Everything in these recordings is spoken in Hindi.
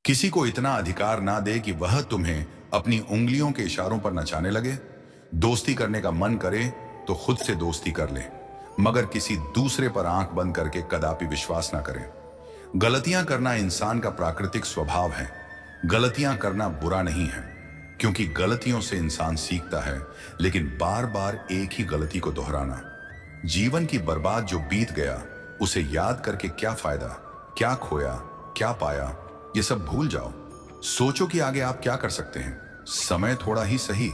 किसी को इतना अधिकार ना दे कि वह तुम्हें अपनी उंगलियों के इशारों पर नचाने लगे। दोस्ती करने का मन करे तो खुद से दोस्ती कर ले, मगर किसी दूसरे पर आंख बंद करके कदापि विश्वास ना करें। गलतियां करना इंसान का प्राकृतिक स्वभाव है। गलतियां करना बुरा नहीं है, क्योंकि गलतियों से इंसान सीखता है, लेकिन बार बार एक ही गलती को दोहराना। जीवन की बर्बाद जो बीत गया उसे याद करके क्या फायदा, क्या खोया, क्या पाया, ये सब भूल जाओ। सोचो कि आगे आप क्या कर सकते हैं। समय थोड़ा ही सही,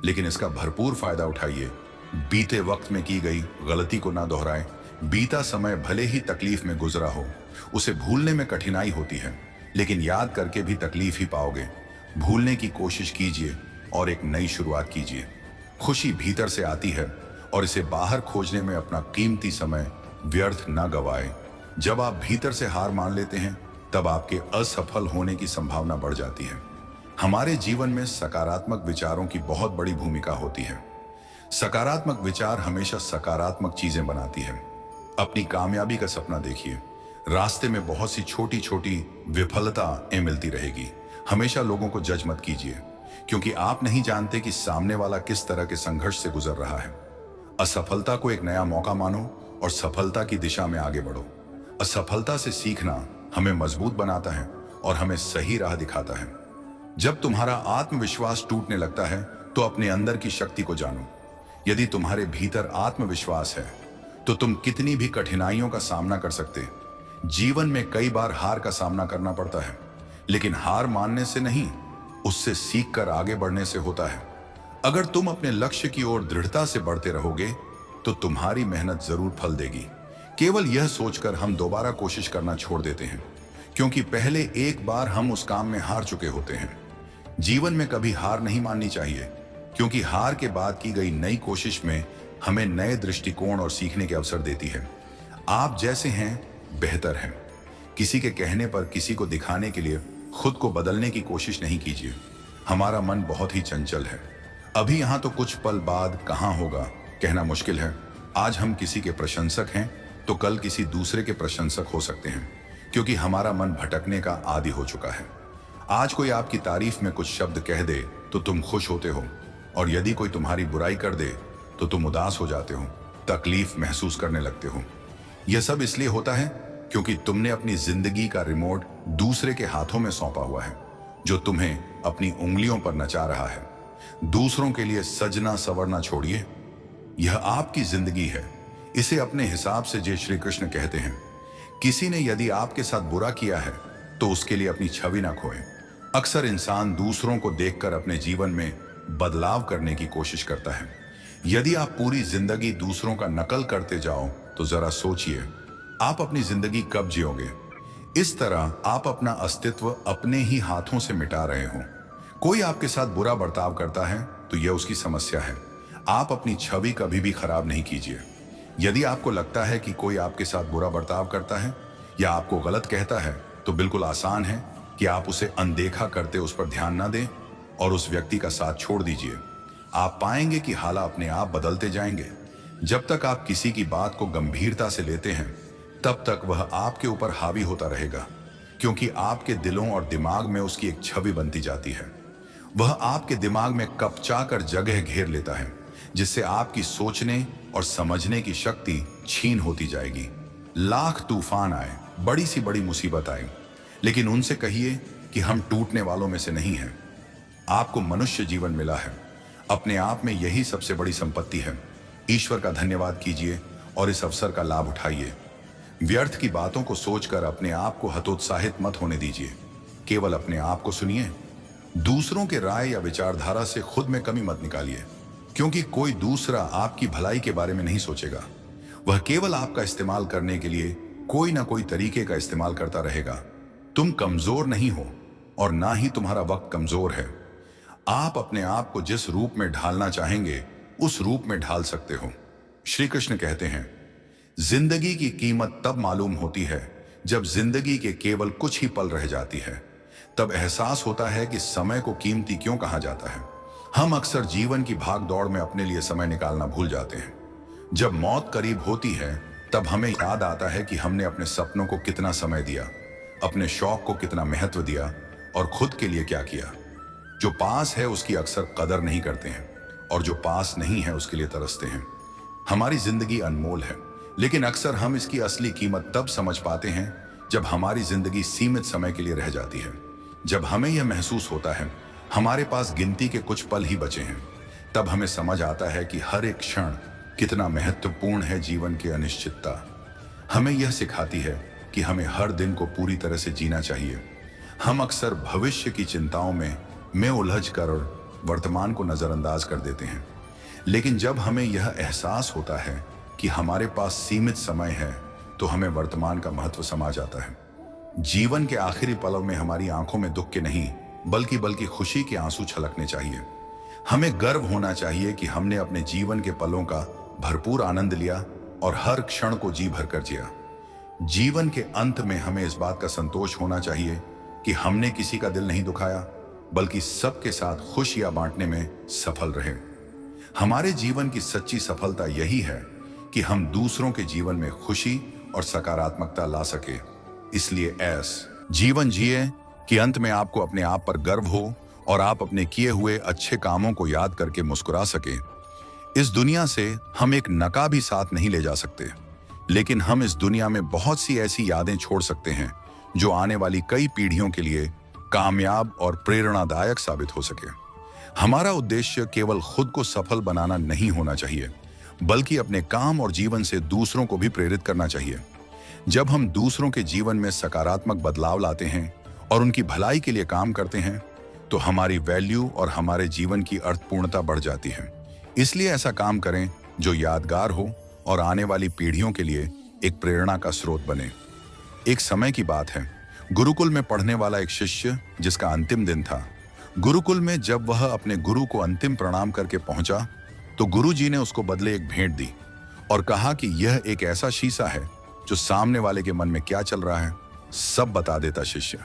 लेकिन इसका भरपूर फायदा उठाइए। बीते वक्त में की गई गलती को ना दोहराएं। बीता समय भले ही तकलीफ में गुजरा हो, उसे भूलने में कठिनाई होती है, लेकिन याद करके भी तकलीफ ही पाओगे। भूलने की कोशिश कीजिए और एक नई शुरुआत कीजिए। खुशी भीतर से आती है और इसे बाहर खोजने में अपना कीमती समय व्यर्थ न गवाएं। जब आप भीतर से हार मान लेते हैं, तब आपके असफल होने की संभावना बढ़ जाती है। हमारे जीवन में सकारात्मक विचारों की बहुत बड़ी भूमिका होती है। सकारात्मक विचार हमेशा सकारात्मक चीजें बनाती है। अपनी कामयाबी का सपना देखिए। रास्ते में बहुत सी छोटी छोटी विफलताएं मिलती रहेगी। हमेशा लोगों को जज मत कीजिए, क्योंकि आप नहीं जानते कि सामने वाला किस तरह के संघर्ष से गुजर रहा है। असफलता को एक नया मौका मानो और सफलता की दिशा में आगे बढ़ो। असफलता से सीखना हमें मजबूत बनाता है और हमें सही राह दिखाता है। जब तुम्हारा आत्मविश्वास टूटने लगता है, तो अपने अंदर की शक्ति को जानो। यदि तुम्हारे भीतर आत्मविश्वास है, तो तुम कितनी भी कठिनाइयों का सामना कर सकते। जीवन में कई बार हार का सामना करना पड़ता है, लेकिन हार मानने से नहीं, उससे सीखकर आगे बढ़ने से होता है। अगर तुम अपने लक्ष्य की ओर दृढ़ता से बढ़ते रहोगे, तो तुम्हारी मेहनत जरूर फल देगी। केवल यह सोचकर हम दोबारा कोशिश करना छोड़ देते हैं, क्योंकि पहले एक बार हम उस काम में हार चुके होते हैं। जीवन में कभी हार नहीं माननी चाहिए, क्योंकि हार के बाद की गई नई कोशिश में हमें नए दृष्टिकोण और सीखने के अवसर देती है। आप जैसे हैं बेहतर हैं। किसी के कहने पर, किसी को दिखाने के लिए खुद को बदलने की कोशिश नहीं कीजिए। हमारा मन बहुत ही चंचल है। अभी यहां तो कुछ पल बाद कहां होगा कहना मुश्किल है। आज हम किसी के प्रशंसक हैं, तो कल किसी दूसरे के प्रशंसक हो सकते हैं, क्योंकि हमारा मन भटकने का आदी हो चुका है। आज कोई आपकी तारीफ में कुछ शब्द कह दे तो तुम खुश होते हो, और यदि कोई तुम्हारी बुराई कर दे तो तुम उदास हो जाते हो, तकलीफ महसूस करने लगते हो। यह सब इसलिए होता है क्योंकि तुमने अपनी जिंदगी का रिमोट दूसरे के हाथों में सौंपा हुआ है, जो तुम्हें अपनी उंगलियों पर नचा रहा है। दूसरों के लिए सजना संवरना छोड़िए। यह आपकी जिंदगी है, इसे अपने हिसाब से जिए। श्री कृष्ण कहते हैं, किसी ने यदि आपके साथ बुरा किया है तो उसके लिए अपनी छवि ना खोएं। अक्सर इंसान दूसरों को देखकर अपने जीवन में बदलाव करने की कोशिश करता है। यदि आप पूरी जिंदगी दूसरों का नकल करते जाओ, तो जरा सोचिए, आप अपनी जिंदगी कब जियोगे। इस तरह आप अपना अस्तित्व अपने ही हाथों से मिटा रहे हो। कोई आपके साथ बुरा बर्ताव करता है तो यह उसकी समस्या है। आप अपनी छवि कभी भी खराब नहीं कीजिए। यदि आपको लगता है कि कोई आपके साथ बुरा बर्ताव करता है या आपको गलत कहता है, तो बिल्कुल आसान है कि आप उसे अनदेखा करते उस पर ध्यान ना दें और उस व्यक्ति का साथ छोड़ दीजिए। आप पाएंगे कि हालात अपने आप बदलते जाएंगे। जब तक आप किसी की बात को गंभीरता से लेते हैं, तब तक वह आपके ऊपर हावी होता रहेगा, क्योंकि आपके दिलों और दिमाग में उसकी एक छवि बनती जाती है। वह आपके दिमाग में कपचा कर जगह घेर लेता है, जिससे आपकी सोचने और समझने की शक्ति छीन होती जाएगी। लाख तूफान आए, बड़ी सी बड़ी मुसीबत आए, लेकिन उनसे कहिए कि हम टूटने वालों में से नहीं हैं। आपको मनुष्य जीवन मिला है, अपने आप में यही सबसे बड़ी संपत्ति है। ईश्वर का धन्यवाद कीजिए और इस अवसर का लाभ उठाइए। व्यर्थ की बातों को सोचकर अपने आप को हतोत्साहित मत होने दीजिए। केवल अपने आप को सुनिए। दूसरों के राय या विचारधारा से खुद में कमी मत निकालिए, क्योंकि कोई दूसरा आपकी भलाई के बारे में नहीं सोचेगा। वह केवल आपका इस्तेमाल करने के लिए कोई ना कोई तरीके का इस्तेमाल करता रहेगा। तुम कमजोर नहीं हो और ना ही तुम्हारा वक्त कमजोर है। आप अपने आप को जिस रूप में ढालना चाहेंगे, उस रूप में ढाल सकते हो। श्री कृष्ण कहते हैं, जिंदगी की कीमत तब मालूम होती है जब जिंदगी के केवल कुछ ही पल रह जाती है। तब एहसास होता है कि समय को कीमती क्यों कहा जाता है। हम अक्सर जीवन की भाग दौड़ में अपने लिए समय निकालना भूल जाते हैं। जब मौत करीब होती है, तब हमें याद आता है कि हमने अपने सपनों को कितना समय दिया, अपने शौक को कितना महत्व दिया, और खुद के लिए क्या किया। जो पास है उसकी अक्सर कदर नहीं करते हैं और जो पास नहीं है उसके लिए तरसते हैं। हमारी जिंदगी अनमोल है, लेकिन अक्सर हम इसकी असली कीमत तब समझ पाते हैं जब हमारी जिंदगी सीमित समय के लिए रह जाती है। जब हमें यह महसूस होता है हमारे पास गिनती के कुछ पल ही बचे हैं, तब हमें समझ आता है कि हर एक क्षण कितना महत्वपूर्ण है। जीवन की अनिश्चितता हमें यह सिखाती है कि हमें हर दिन को पूरी तरह से जीना चाहिए। हम अक्सर भविष्य की चिंताओं में उलझ कर और वर्तमान को नजरअंदाज कर देते हैं, लेकिन जब हमें यह एहसास होता है कि हमारे पास सीमित समय है तो हमें वर्तमान का महत्व समझ आता है। जीवन के आखिरी पलों में हमारी आंखों में दुख के नहीं बल्कि खुशी के आंसू छलकने चाहिए। हमें गर्व होना चाहिए कि हमने अपने जीवन के पलों का भरपूर आनंद लिया और हर क्षण को जी भरकर जिया। जीवन के अंत में हमें इस बात का संतोष होना चाहिए कि हमने किसी का दिल नहीं दुखाया, बल्कि सबके साथ खुशियां बांटने में सफल रहे। हमारे जीवन की सच्ची सफलता यही है कि हम दूसरों के जीवन में खुशी और सकारात्मकता ला सके। इसलिए जीवन जिए कि अंत में आपको अपने आप पर गर्व हो और आप अपने किए हुए अच्छे कामों को याद करके मुस्कुरा सके। इस दुनिया से हम एक नका भी साथ नहीं ले जा सकते, लेकिन हम इस दुनिया में बहुत सी ऐसी यादें छोड़ सकते हैं जो आने वाली कई पीढ़ियों के लिए कामयाब और प्रेरणादायक साबित हो सके। हमारा उद्देश्य केवल खुद को सफल बनाना नहीं होना चाहिए, बल्कि अपने काम और जीवन से दूसरों को भी प्रेरित करना चाहिए। जब हम दूसरों के जीवन में सकारात्मक बदलाव लाते हैं और उनकी भलाई के लिए काम करते हैं, तो हमारी वैल्यू और हमारे जीवन की अर्थपूर्णता बढ़ जाती है। इसलिए ऐसा काम करें जो यादगार हो और आने वाली पीढ़ियों के लिए एक प्रेरणा का स्रोत बने। एक समय की बात है, गुरुकुल में पढ़ने वाला एक शिष्य जिसका अंतिम दिन था। गुरुकुल में जब वह अपने गुरु को अंतिम प्रणाम करके पहुंचा तो गुरुजी ने उसको बदले एक भेंट दी और कहा कि यह एक ऐसा शीशा है जो सामने वाले के मन में क्या चल रहा है सब बता देता। शिष्य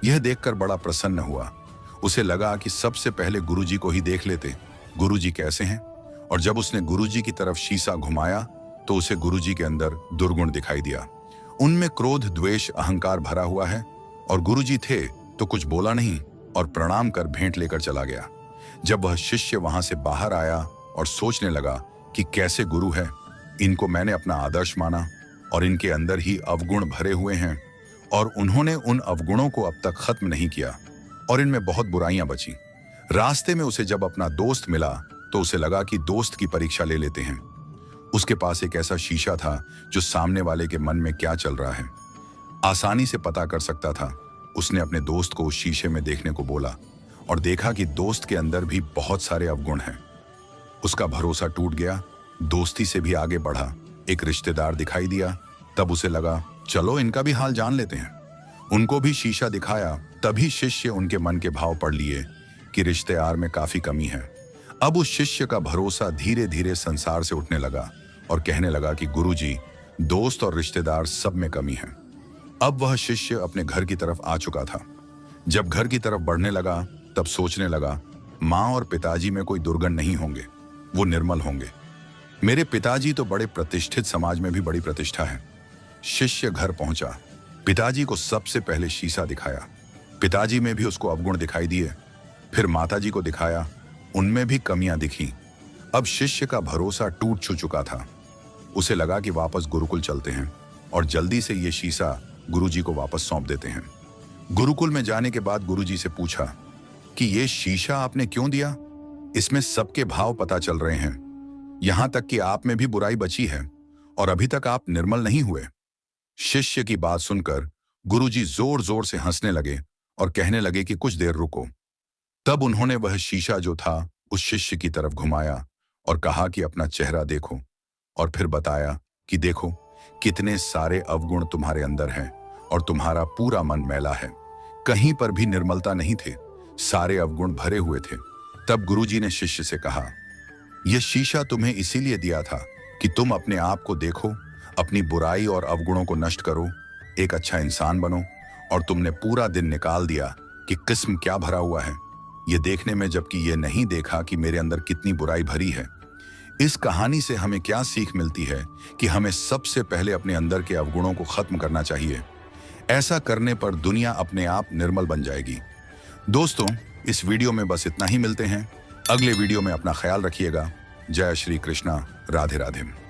यह देखकर बड़ा प्रसन्न हुआ। उसे लगा कि सबसे पहले गुरुजी को ही देख लेते, गुरुजी कैसे हैं। और जब उसने गुरुजी की तरफ शीशा घुमाया तो उसे गुरुजी के अंदर दुर्गुण दिखाई दिया। उनमें क्रोध, द्वेष, अहंकार भरा हुआ है। और गुरुजी थे तो कुछ बोला नहीं और प्रणाम कर भेंट लेकर चला गया। जब वह शिष्य वहां से बाहर आया और सोचने लगा कि कैसे गुरु है, इनको मैंने अपना आदर्श माना और इनके अंदर ही अवगुण भरे हुए हैं और उन्होंने उन अवगुणों को अब तक खत्म नहीं किया और इनमें बहुत बुराइयां बची। रास्ते में उसे जब अपना दोस्त मिला तो उसे लगा कि दोस्त की परीक्षा ले लेते हैं। उसके पास एक ऐसा शीशा था जो सामने वाले के मन में क्या चल रहा है आसानी से पता कर सकता था। उसने अपने दोस्त को उस शीशे में देखने को बोला और देखा कि दोस्त के अंदर भी बहुत सारे अवगुण हैं। उसका भरोसा टूट गया, दोस्ती से भी आगे बढ़ा। एक रिश्तेदार दिखाई दिया, तब उसे लगा चलो इनका भी हाल जान लेते हैं। उनको भी शीशा दिखाया, तभी शिष्य उनके मन के भाव पढ़ लिए कि रिश्तेदार में काफी कमी है। अब उस शिष्य का भरोसा धीरे धीरे संसार से उठने लगा और कहने लगा कि गुरुजी, दोस्त और रिश्तेदार सब में कमी है। अब वह शिष्य अपने घर की तरफ आ चुका था। जब घर की तरफ बढ़ने लगा तब सोचने लगा, माँ और पिताजी में कोई दुर्गंध नहीं होंगे, वो निर्मल होंगे। मेरे पिताजी तो बड़े प्रतिष्ठित, समाज में भी बड़ी प्रतिष्ठा है। शिष्य घर पहुंचा, पिताजी को सबसे पहले शीशा दिखाया। पिताजी में भी उसको अवगुण दिखाई दिए। फिर माताजी को दिखाया, उनमें भी कमियां दिखी। अब शिष्य का भरोसा टूट चुका था। उसे लगा कि वापस गुरुकुल चलते हैं और जल्दी से ये शीशा गुरुजी को वापस सौंप देते हैं। गुरुकुल में जाने के बाद गुरुजी से पूछा कि ये शीशा आपने क्यों दिया? इसमें सबके भाव पता चल रहे हैं, यहां तक कि आप में भी बुराई बची है और अभी तक आप निर्मल नहीं हुए। शिष्य की बात सुनकर गुरुजी जोर जोर से हंसने लगे और कहने लगे कि कुछ देर रुको। तब उन्होंने वह शीशा जो था उस शिष्य की तरफ घुमाया और कहा कि अपना चेहरा देखो, और फिर बताया कि देखो कितने सारे अवगुण तुम्हारे अंदर हैं और तुम्हारा पूरा मन मैला है, कहीं पर भी निर्मलता नहीं थे, सारे अवगुण भरे हुए थे। तब गुरुजी ने शिष्य से कहा, यह शीशा तुम्हें इसीलिए दिया था कि तुम अपने आप को देखो, अपनी बुराई और अवगुणों को नष्ट करो, एक अच्छा इंसान बनो, और तुमने पूरा दिन निकाल दिया कि किस्म क्या भरा हुआ है ये देखने में, जबकि ये नहीं देखा कि मेरे अंदर कितनी बुराई भरी है। इस कहानी से हमें क्या सीख मिलती है कि हमें सबसे पहले अपने अंदर के अवगुणों को खत्म करना चाहिए। ऐसा करने पर दुनिया अपने आप निर्मल बन जाएगी। दोस्तों, इस वीडियो में बस इतना ही। मिलते हैं अगले वीडियो में। अपना ख्याल रखिएगा। जय श्री कृष्णा। राधे राधे।